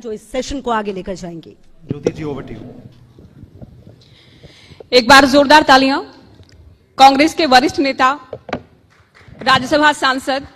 जो इस सेशन को आगे लेकर जाएंगे। ज्योति जी, ओवर टू यू। एक बार जोरदार तालियां कांग्रेस के वरिष्ठ नेता, राज्यसभा सांसद,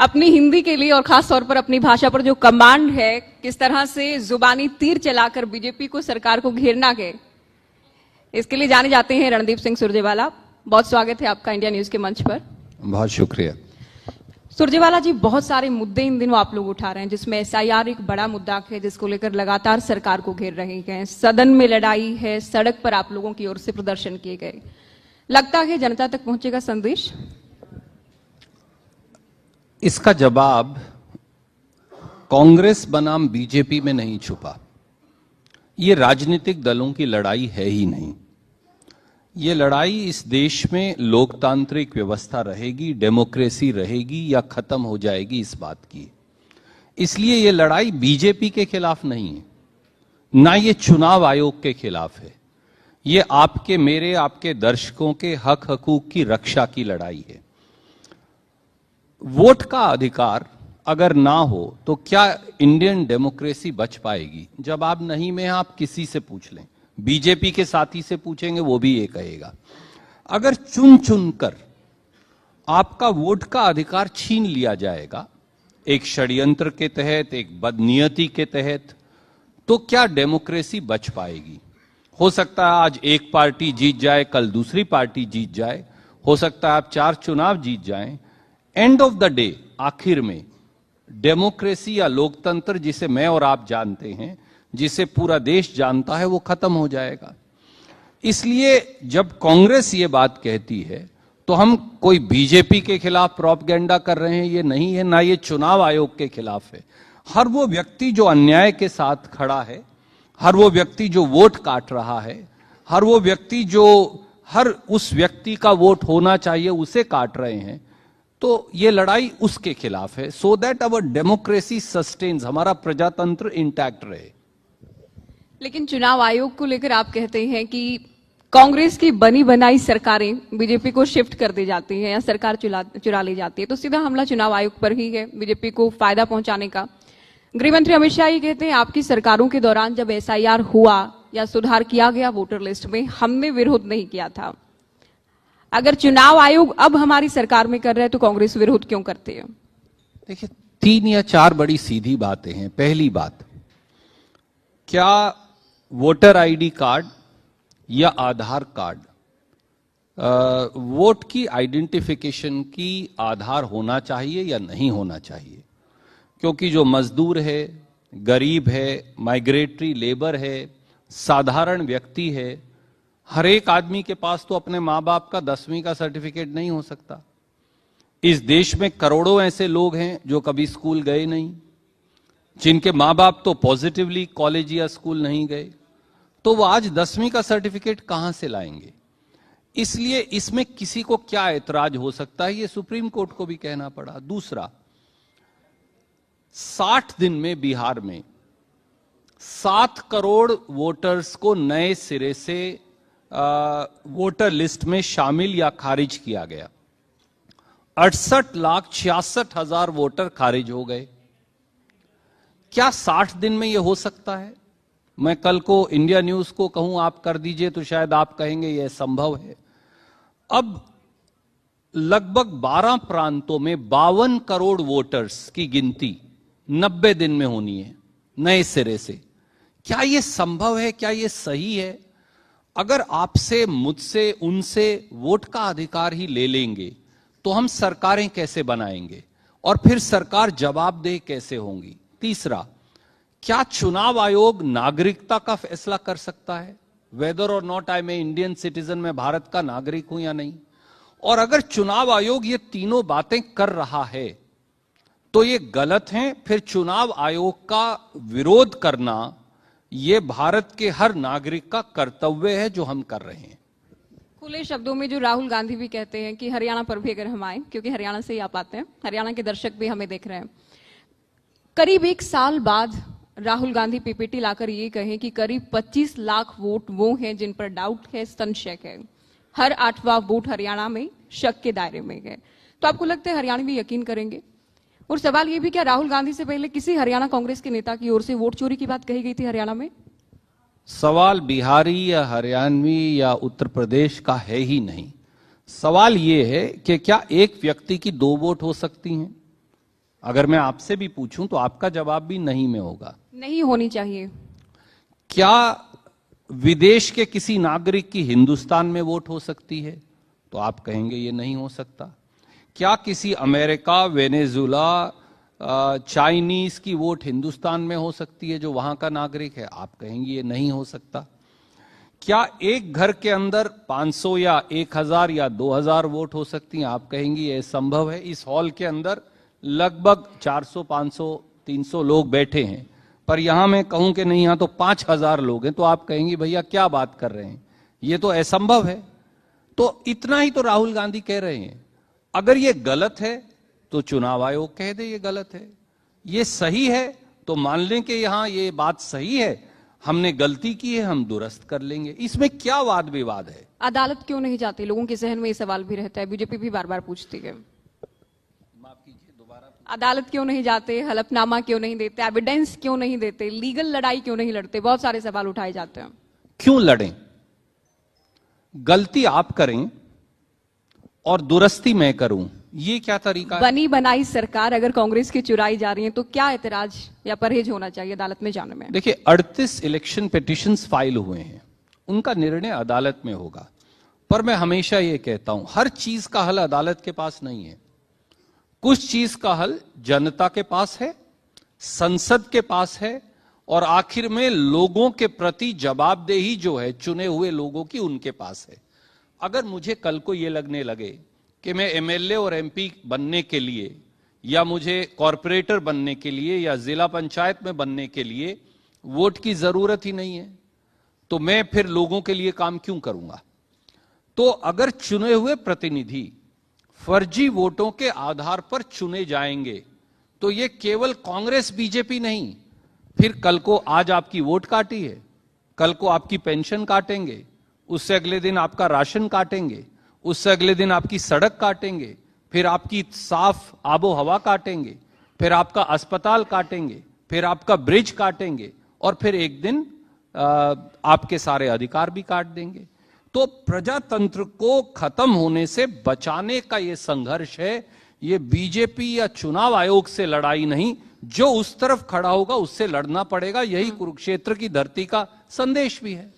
अपनी हिंदी के लिए और खास तौर पर अपनी भाषा पर जो कमांड है, किस तरह से जुबानी तीर चलाकर बीजेपी को, सरकार को घेरना है, इसके लिए जाने जाते हैं रणदीप सिंह सुरजेवाला। बहुत स्वागत है आपका इंडिया न्यूज के मंच पर। बहुत शुक्रिया। सुरजेवाला जी, बहुत सारे मुद्दे इन दिनों आप लोग उठा रहे हैं, जिसमें एसआईआर एक बड़ा मुद्दा है जिसको लेकर लगातार सरकार को घेर रहे हैं। सदन में लड़ाई है, सड़क पर आप लोगों की ओर से प्रदर्शन किए गए। लगता है जनता तक पहुंचेगा संदेश? इसका जवाब कांग्रेस बनाम बीजेपी में नहीं छुपा। ये राजनीतिक दलों की लड़ाई है ही नहीं। ये लड़ाई इस देश में लोकतांत्रिक व्यवस्था रहेगी, डेमोक्रेसी रहेगी या खत्म हो जाएगी, इस बात की। इसलिए ये लड़ाई बीजेपी के खिलाफ नहीं है, ना ये चुनाव आयोग के खिलाफ है। ये आपके, मेरे, आपके दर्शकों के हक हकूक की रक्षा की लड़ाई है। वोट का अधिकार अगर ना हो तो क्या इंडियन डेमोक्रेसी बच पाएगी? जवाब नहीं में आप किसी से पूछ लें, बीजेपी के साथी से पूछेंगे, वो भी ये कहेगा। अगर चुन चुन कर आपका वोट का अधिकार छीन लिया जाएगा एक षड्यंत्र के तहत, एक बदनीयती के तहत, तो क्या डेमोक्रेसी बच पाएगी? हो सकता है आज एक पार्टी जीत जाए, कल दूसरी पार्टी जीत जाए, हो सकता है आप 4 चुनाव जीत जाएं। एंड ऑफ द डे, आखिर में डेमोक्रेसी या लोकतंत्र जिसे मैं और आप जानते हैं, जिसे पूरा देश जानता है, वो खत्म हो जाएगा। इसलिए जब कांग्रेस ये बात कहती है तो हम कोई बीजेपी के खिलाफ प्रोपेगेंडा कर रहे हैं, ये नहीं है, ना ये चुनाव आयोग के खिलाफ है। हर वो व्यक्ति जो अन्याय के साथ खड़ा है, हर वो व्यक्ति जो वोट काट रहा है, हर वो व्यक्ति जो हर उस व्यक्ति का वोट होना चाहिए उसे काट रहे हैं, तो ये लड़ाई उसके खिलाफ है, so that our democracy sustains, हमारा प्रजातंत्र इंटैक्ट रहे। लेकिन चुनाव आयोग को लेकर आप कहते हैं कि कांग्रेस की बनी बनाई सरकारें बीजेपी को शिफ्ट कर दी जाती हैं या सरकार चुरा ली जाती है, तो सीधा हमला चुनाव आयोग पर ही है बीजेपी को फायदा पहुंचाने का। गृहमंत्री अमित शाह ये कहते हैं आपकी सरकारों के दौरान जब एसआईआर हुआ या सुधार किया गया वोटर लिस्ट में, हमने विरोध नहीं किया था। अगर चुनाव आयोग अब हमारी सरकार में कर रहा है तो कांग्रेस विरोध क्यों करती है? देखिए, 3 या 4 बड़ी सीधी बातें हैं। पहली बात, क्या वोटर आईडी कार्ड या आधार कार्ड वोट की आइडेंटिफिकेशन की आधार होना चाहिए या नहीं होना चाहिए? क्योंकि जो मजदूर है, गरीब है, माइग्रेटरी लेबर है, साधारण व्यक्ति है, हर एक आदमी के पास तो अपने मां बाप का 10वीं का सर्टिफिकेट नहीं हो सकता। इस देश में करोड़ों ऐसे लोग हैं जो कभी स्कूल गए नहीं, जिनके मां बाप तो पॉजिटिवली कॉलेज या स्कूल नहीं गए, तो वो आज 10वीं का सर्टिफिकेट कहां से लाएंगे? इसलिए इसमें किसी को क्या ऐतराज हो सकता है, ये सुप्रीम कोर्ट को भी कहना पड़ा। दूसरा, 60 दिन में बिहार में 7 करोड़ वोटर्स को नए सिरे से वोटर लिस्ट में शामिल या खारिज किया गया। 68,66,000 वोटर खारिज हो गए। क्या 60 दिन में यह हो सकता है? मैं कल को इंडिया न्यूज को कहूं आप कर दीजिए तो शायद आप कहेंगे यह संभव है। अब लगभग 12 प्रांतों में 52 करोड़ वोटर्स की गिनती 90 दिन में होनी है नए सिरे से। क्या यह संभव है? क्या यह सही है? अगर आपसे, मुझसे, उनसे वोट का अधिकार ही ले लेंगे तो हम सरकारें कैसे बनाएंगे और फिर सरकार जवाबदेह कैसे होंगी? तीसरा, क्या चुनाव आयोग नागरिकता का फैसला कर सकता है? वेदर और नॉट आई मैं इंडियन सिटीजन, में भारत का नागरिक हूं या नहीं? और अगर चुनाव आयोग ये तीनों बातें कर रहा है तो ये गलत है। फिर चुनाव आयोग का विरोध करना ये भारत के हर नागरिक का कर्तव्य है, जो हम कर रहे हैं। खुले शब्दों में जो राहुल गांधी भी कहते हैं कि हरियाणा पर भी अगर हम आए, क्योंकि हरियाणा से ही आप आते हैं, हरियाणा के दर्शक भी हमें देख रहे हैं, करीब 1 साल बाद राहुल गांधी पीपीटी लाकर ये कहें कि करीब 25 लाख वोट वो हैं जिन पर डाउट है, संशय है। हर 8वां वोट हरियाणा में शक के दायरे में है। तो आपको लगता है हरियाणवी यकीन करेंगे? और सवाल ये भी, क्या राहुल गांधी से पहले किसी हरियाणा कांग्रेस के नेता की ओर से वोट चोरी की बात कही गई थी हरियाणा में? सवाल बिहारी या हरियाणवी या उत्तर प्रदेश का है ही नहीं। सवाल ये है कि क्या एक व्यक्ति की दो वोट हो सकती हैं? अगर मैं आपसे भी पूछूं तो आपका जवाब भी नहीं में होगा। नहीं होनी चाहिए। क्या विदेश के किसी नागरिक की हिंदुस्तान में वोट हो सकती है? तो आप कहेंगे ये नहीं हो सकता। क्या किसी अमेरिका, वेनेजुला, चाइनीज की वोट हिंदुस्तान में हो सकती है जो वहां का नागरिक है? आप कहेंगे ये नहीं हो सकता। क्या एक घर के अंदर 500 या 1000 या 2000 वोट हो सकती हैं? आप कहेंगे ये संभव है। इस हॉल के अंदर लगभग 400, 500, 300 लोग बैठे हैं, पर यहां मैं कहूं कि नहीं, यहां तो 5000 लोग हैं, तो आप कहेंगे भैया क्या बात कर रहे हैं, ये तो असंभव है। तो इतना ही तो राहुल गांधी कह रहे हैं। अगर ये गलत है तो चुनाव आयोग कह दे ये गलत है, ये सही है तो मान लें कि यहां ये बात सही है, हमने गलती की है, हम दुरुस्त कर लेंगे। इसमें क्या वाद विवाद है? अदालत क्यों नहीं जाती? लोगों के जहन में ये सवाल भी रहता है, बीजेपी भी बार बार पूछती है। माफ कीजिए, दोबारा। अदालत क्यों नहीं जाते? हलफनामा क्यों नहीं देते? एविडेंस क्यों नहीं देते? लीगल लड़ाई क्यों नहीं लड़ते? बहुत सारे सवाल उठाए जाते हैं। क्यों लड़ें? गलती आप करें और दुरुस्ती मैं करूं, ये क्या तरीका है? बनी बनाई सरकार अगर कांग्रेस की चुराई जा रही है तो क्या एतराज या परहेज होना चाहिए अदालत में जाने में? देखिए, 38 इलेक्शन पिटिशंस फाइल हुए हैं, उनका निर्णय अदालत में होगा। पर मैं हमेशा ये कहता हूं, हर चीज का हल अदालत के पास नहीं है। कुछ चीज का हल जनता के पास है, संसद के पास है, और आखिर में लोगों के प्रति जवाबदेही जो है चुने हुए लोगों की, उनके पास है। अगर मुझे कल को ये लगने लगे कि मैं एमएलए और एमपी बनने के लिए, या मुझे कॉरपोरेटर बनने के लिए, या जिला पंचायत में बनने के लिए वोट की जरूरत ही नहीं है, तो मैं फिर लोगों के लिए काम क्यों करूंगा? तो अगर चुने हुए प्रतिनिधि फर्जी वोटों के आधार पर चुने जाएंगे तो ये केवल कांग्रेस बीजेपी नहीं, फिर कल को आज आपकी वोट काटी है, कल को आपकी पेंशन काटेंगे, उससे अगले दिन आपका राशन काटेंगे, उससे अगले दिन आपकी सड़क काटेंगे, फिर आपकी साफ आबो हवा काटेंगे, फिर आपका अस्पताल काटेंगे, फिर आपका ब्रिज काटेंगे, और फिर एक दिन आपके सारे अधिकार भी काट देंगे। तो प्रजातंत्र को खत्म होने से बचाने का यह संघर्ष है। ये बीजेपी या चुनाव आयोग से लड़ाई नहीं, जो उस तरफ खड़ा होगा उससे लड़ना पड़ेगा। यही कुरुक्षेत्र की धरती का संदेश भी है।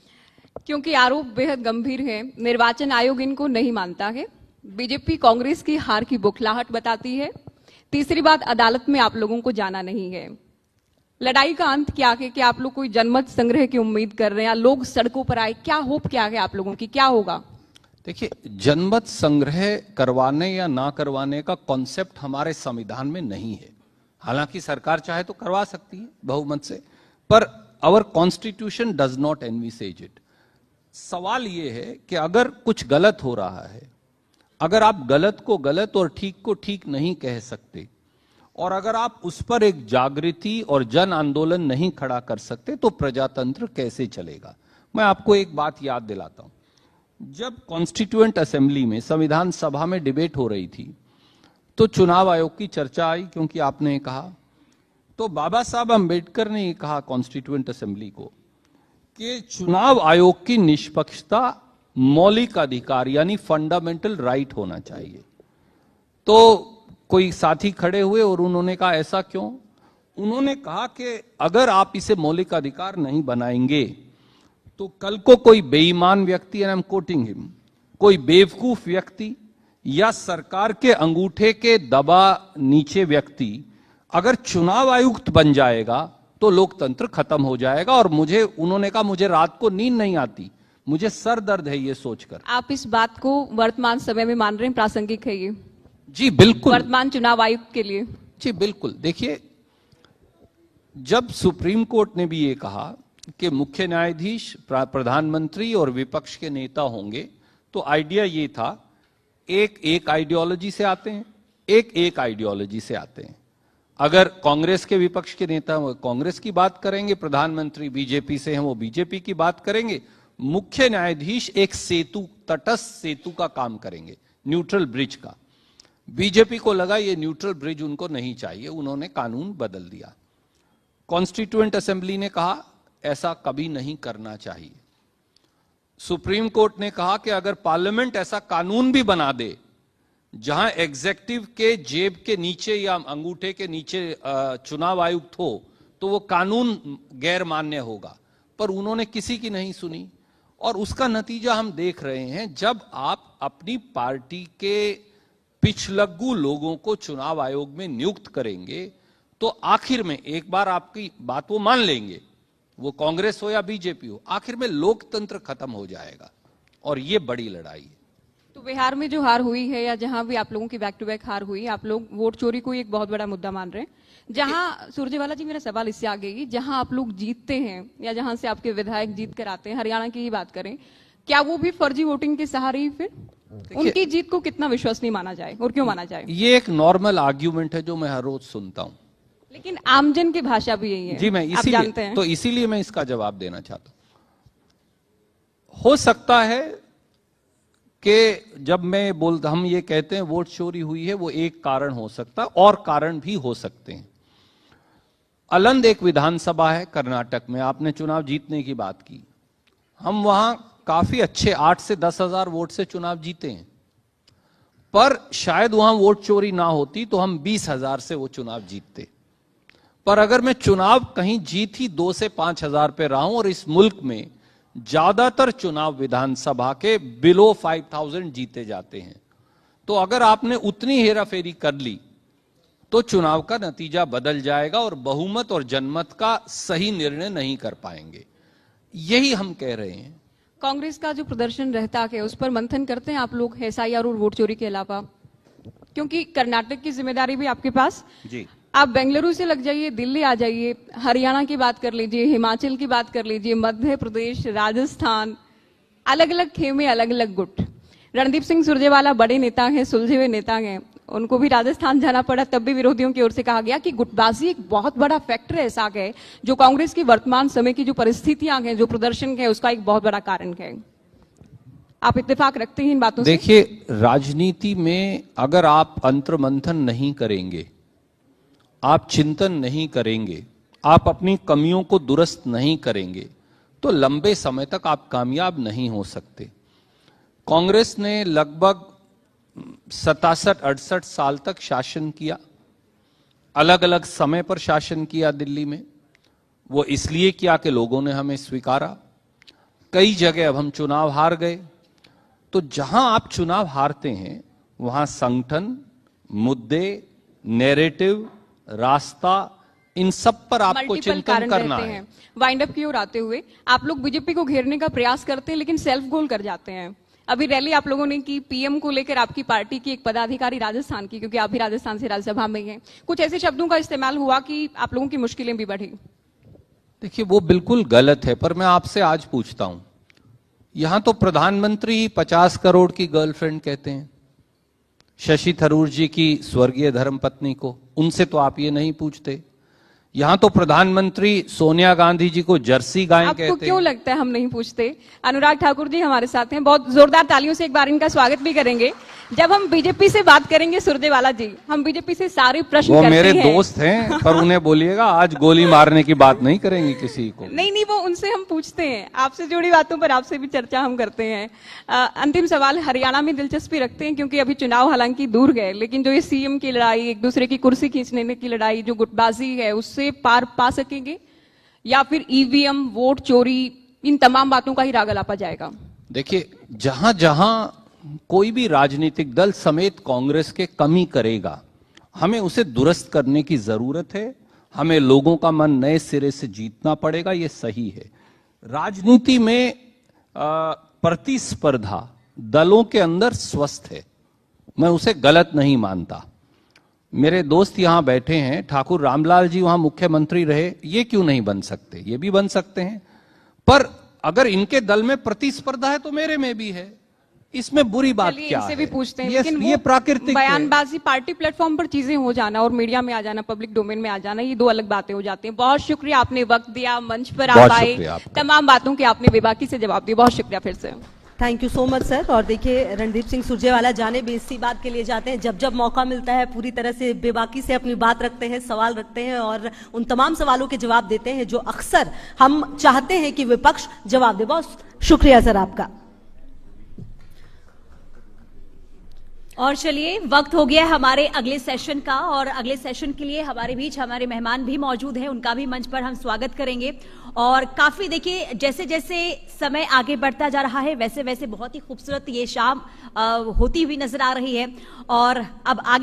क्योंकि आरोप बेहद गंभीर है, निर्वाचन आयोग इनको नहीं मानता है, बीजेपी कांग्रेस की हार की बुखलाहट बताती है। तीसरी बात, अदालत में आप लोगों को जाना नहीं है। लड़ाई का अंत क्या है कि आप लोग कोई जनमत संग्रह की उम्मीद कर रहे हैं या लोग सड़कों पर आए? क्या होप क्या है आप लोगों की, क्या होगा? देखिए, जनमत संग्रह करवाने या ना करवाने का कॉन्सेप्ट हमारे संविधान में नहीं है। हालांकि सरकार चाहे तो करवा सकती है बहुमत से, per hour constitution does not envisages it. सवाल यह है कि अगर कुछ गलत हो रहा है, अगर आप गलत को गलत और ठीक को ठीक नहीं कह सकते, और अगर आप उस पर एक जागृति और जन आंदोलन नहीं खड़ा कर सकते, तो प्रजातंत्र कैसे चलेगा? मैं आपको एक बात याद दिलाता हूं। जब कॉन्स्टिट्यूएंट असेंबली में, संविधान सभा में डिबेट हो रही थी, तो चुनाव आयोग की चर्चा आई, क्योंकि आपने कहा, तो बाबा साहब अंबेडकर ने कहा कॉन्स्टिट्यूएंट असेंबली को कि चुनाव आयोग की निष्पक्षता मौलिक अधिकार यानी फंडामेंटल राइट होना चाहिए। तो कोई साथी खड़े हुए और उन्होंने कहा ऐसा क्यों? उन्होंने कहा कि अगर आप इसे मौलिक अधिकार नहीं बनाएंगे तो कल को कोई बेईमान व्यक्ति, आई एम कोटिंग हिम, कोई बेवकूफ व्यक्ति या सरकार के अंगूठे के दबा नीचे व्यक्ति अगर चुनाव आयुक्त बन जाएगा तो लोकतंत्र खत्म हो जाएगा। और उन्होंने कहा मुझे रात को नींद नहीं आती, मुझे सर दर्द है ये सोचकर। आप इस बात को वर्तमान समय में मान रहे हैं, प्रासंगिक है ये? जी बिल्कुल, वर्तमान चुनाव आयुक्त के लिए। जी बिल्कुल। देखिए, जब सुप्रीम कोर्ट ने भी ये कहा कि मुख्य न्यायाधीश, प्रधानमंत्री और विपक्ष के नेता होंगे, तो आइडिया ये था, एक आइडियोलॉजी से आते हैं, एक आइडियोलॉजी से आते हैं। अगर कांग्रेस के विपक्ष के नेता वो कांग्रेस की बात करेंगे, प्रधानमंत्री बीजेपी से हैं वो बीजेपी की बात करेंगे, मुख्य न्यायाधीश एक सेतु, तटस्थ सेतु का काम करेंगे, न्यूट्रल ब्रिज का। बीजेपी को लगा ये न्यूट्रल ब्रिज उनको नहीं चाहिए, उन्होंने कानून बदल दिया। कॉन्स्टिट्यूएंट असेंबली ने कहा ऐसा कभी नहीं करना चाहिए। सुप्रीम कोर्ट ने कहा कि अगर पार्लियामेंट ऐसा कानून भी बना दे जहां एग्जीक्यूटिव के जेब के नीचे या अंगूठे के नीचे चुनाव आयुक्त हो तो वो कानून गैर मान्य होगा, पर उन्होंने किसी की नहीं सुनी। और उसका नतीजा हम देख रहे हैं, जब आप अपनी पार्टी के पिछलग्गू लोगों को चुनाव आयोग में नियुक्त करेंगे तो आखिर में एक बार आपकी बात वो मान लेंगे, वो कांग्रेस हो या बीजेपी हो, आखिर में लोकतंत्र खत्म हो जाएगा। और ये बड़ी लड़ाई है। तो बिहार में जो हार हुई है या जहां भी आप लोगों की बैक टू बैक हार हुई, आप लोग वोट चोरी को एक बहुत बड़ा मुद्दा मान रहे हैं। जहां सुरजेवाला जी, मेरा सवाल इससे आगे ही, जहां आप लोग जीतते हैं या जहां से आपके विधायक जीत कर आते हैं, हरियाणा की ही बात करें, क्या वो भी फर्जी वोटिंग के सहारे ही फिर उनकी जीत को कितना विश्वसनीय माना जाए और क्यों माना जाए? ये एक नॉर्मल आर्ग्यूमेंट है जो मैं हर रोज सुनता हूं, लेकिन आमजन की भाषा भी यही है जी। मैं आप जानते हैं। तो इसीलिए मैं इसका जवाब देना चाहता हूं। हो सकता है कि जब मैं बोलता, हम ये कहते हैं वोट चोरी हुई है, वो एक कारण हो सकता है, और कारण भी हो सकते हैं। अलंद एक विधानसभा है कर्नाटक में, आपने चुनाव जीतने की बात की, हम वहां काफी अच्छे 8 से 10 हजार वोट से चुनाव जीते हैं, पर शायद वहां वोट चोरी ना होती तो हम 20,000 से वो चुनाव जीतते। पर अगर मैं चुनाव कहीं जीत ही 2 से 5,000 पे रहा हूं, और इस मुल्क में ज्यादातर चुनाव विधानसभा के बिलो 5,000 जीते जाते हैं, तो अगर आपने उतनी हेराफेरी कर ली तो चुनाव का नतीजा बदल जाएगा और बहुमत और जनमत का सही निर्णय नहीं कर पाएंगे। यही हम कह रहे हैं। कांग्रेस का जो प्रदर्शन रहता है उस पर मंथन करते हैं आप लोग एसआईआर और वोट चोरी के अलावा? क्योंकि कर्नाटक की जिम्मेदारी भी आपके पास जी। आप बेंगलुरु से लग जाइए, दिल्ली आ जाइए, हरियाणा की बात कर लीजिए, हिमाचल की बात कर लीजिए, मध्य प्रदेश, राजस्थान, अलग अलग खेमे, अलग अलग गुट। रणदीप सिंह सुरजेवाला बड़े नेता हैं, सुलझे हुए नेता हैं, उनको भी राजस्थान जाना पड़ा, तब भी विरोधियों की ओर से कहा गया कि गुटबाजी एक बहुत बड़ा फैक्टर ऐसा है जो कांग्रेस की वर्तमान समय की जो परिस्थितियां हैं, जो प्रदर्शन है, उसका एक बहुत बड़ा कारण है। आप इत्तेफाक रखते हैं इन बातों से? देखिए, राजनीति में अगर आप अंतर्मंथन नहीं करेंगे, आप चिंतन नहीं करेंगे, आप अपनी कमियों को दुरुस्त नहीं करेंगे, तो लंबे समय तक आप कामयाब नहीं हो सकते। कांग्रेस ने लगभग 67-68 साल तक शासन किया, अलग अलग समय पर शासन किया दिल्ली में। वो इसलिए किया कि लोगों ने हमें स्वीकारा। कई जगह अब हम चुनाव हार गए, तो जहां आप चुनाव हारते हैं वहां संगठन, मुद्दे, नैरेटिव, रास्ता, इन सब पर आपको चिंतन करना है। वाइंड अप की ओर आते हुए आप लोग बीजेपी को घेरने का प्रयास करते हैं, लेकिन सेल्फ गोल कर जाते हैं। अभी रैली आप लोगों ने की पीएम को लेकर, आपकी पार्टी की एक पदाधिकारी राजस्थान की, क्योंकि आप भी राजस्थान से राज्यसभा में हैं, कुछ ऐसे शब्दों का इस्तेमाल हुआ कि आप लोगों की मुश्किलें भी बढ़ी। देखिए, वो बिल्कुल गलत है, पर मैं आपसे आज पूछता हूं, यहां तो प्रधानमंत्री 50 करोड़ की गर्लफ्रेंड कहते हैं शशि थरूर जी की स्वर्गीय धर्मपत्नी को, उनसे तो आप ये नहीं पूछते। यहां तो प्रधानमंत्री सोनिया गांधी जी को जर्सी गाय कहते हैं। आपको क्यों लगता है हम नहीं पूछते? अनुराग ठाकुर जी हमारे साथ हैं, बहुत जोरदार तालियों से एक बार इनका स्वागत भी करेंगे। जब हम बीजेपी से बात करेंगे, सुरजेवाला जी, हम बीजेपी से सारे प्रश्न वो करते मेरे हैं। दोस्त हैं, पर उन्हें बोलिएगा आज गोली मारने की बात नहीं करेंगे किसी को। नहीं, वो उनसे हम पूछते हैं, आपसे जुड़ी बातों पर आपसे भी चर्चा हम करते हैं। अंतिम सवाल, हरियाणा में दिलचस्पी रखते हैं क्योंकि अभी चुनाव हालांकि दूर गए, लेकिन जो ये सीएम की लड़ाई, एक दूसरे की कुर्सी खींचने की लड़ाई, जो गुटबाजी है, उससे पार पा सकेंगे या फिर ईवीएम, वोट चोरी, इन तमाम बातों का ही राग अलापा जाएगा? देखिए, जहां जहां कोई भी राजनीतिक दल समेत कांग्रेस के कमी करेगा, हमें उसे दुरुस्त करने की जरूरत है। हमें लोगों का मन नए सिरे से जीतना पड़ेगा, यह सही है। राजनीति में प्रतिस्पर्धा दलों के अंदर स्वस्थ है, मैं उसे गलत नहीं मानता। मेरे दोस्त यहां बैठे हैं, ठाकुर रामलाल जी वहां मुख्यमंत्री रहे, ये क्यों नहीं बन सकते? ये भी बन सकते हैं। पर अगर इनके दल में प्रतिस्पर्धा है तो मेरे में भी है, इसमें बुरी बात क्या है? भी पूछते हैं, लेकिन ये प्राकृतिक बयानबाजी, पार्टी प्लेटफॉर्म पर चीजें हो जाना और मीडिया में आ जाना, पब्लिक डोमेन में आ जाना, ये दो अलग बातें हो जाती हैं। बहुत शुक्रिया, आपने वक्त दिया, मंच पर आप आए, तमाम बातों के आपने बेबाकी से जवाब दिया, बहुत शुक्रिया फिर से। Thank you so much sir. और देखिए रणदीप सिंह सुरजेवाला जाने भी इसी बात के लिए जाते हैं, जब जब मौका मिलता है पूरी तरह से बेबाकी से अपनी बात रखते हैं, सवाल रखते हैं और उन तमाम सवालों के जवाब देते हैं जो अक्सर हम चाहते हैं कि विपक्ष जवाब दे। बहुत शुक्रिया सर आपका। और चलिए वक्त हो गया हमारे अगले सेशन का, और अगले सेशन के लिए हमारे बीच हमारे मेहमान भी मौजूद हैं, उनका भी मंच पर हम स्वागत करेंगे। और काफी देखिए जैसे जैसे समय आगे बढ़ता जा रहा है वैसे वैसे बहुत ही खूबसूरत ये शाम होती हुई नजर आ रही है। और अब आगे